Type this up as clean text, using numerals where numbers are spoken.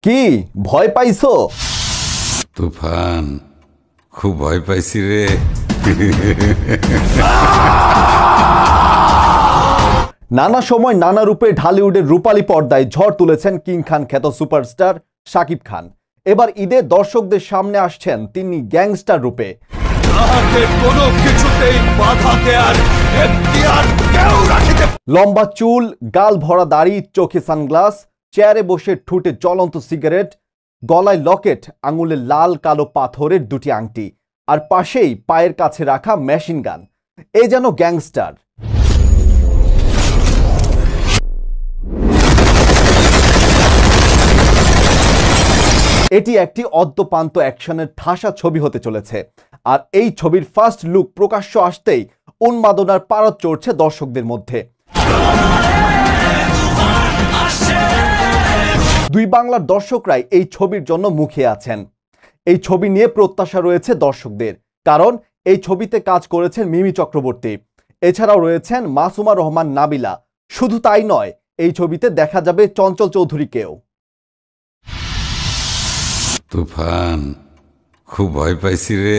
কি ভয় পাইছো? তুফান, খুব ভয় পাইছি রে। নানা সময় নানা রূপে ঢালিউডের রূপালী পর্দায় ঝড় তুলেছেন কিং খান খ্যাত সুপারস্টার শাকিব খান। এবার ঈদে দর্শকদের সামনে আসছেন তিনি গ্যাংস্টার রূপে। লম্বা চুল, গাল ভরা দাড়ি, চোখে সানগ্লাস, চেয়ারে বসে ঠুটে জ্বলন্ত সিগারেট, গলায় লকেট, আঙুলে লাল কালো পাথরের দুটি আংটি, আর পাশেই পায়ের কাছে রাখা মেশিন গান। এ যেন গ্যাংস্টার। এটি একটি অদ্যপান্ত অ্যাকশনের ঠাসা ছবি হতে চলেছে। আর এই ছবির ফার্স্ট লুক প্রকাশ্য আসতেই উন্মাদনার পারদ চড়ছে দর্শকদের মধ্যে। দুই বাংলার দর্শকরাই এই ছবির জন্য মুখিয়ে আছেন। এই ছবি নিয়ে প্রত্যাশা রয়েছে দর্শকদের, কারণ এই ছবিতে কাজ করেছেন মিমি চক্রবর্তী, এছাড়াও রয়েছেন মাসুমা রহমান নাবিলা। শুধু তাই নয়, এই ছবিতে দেখা যাবে চঞ্চল চৌধুরীকেও। তুফান, খুব ভয় পাইছি রে।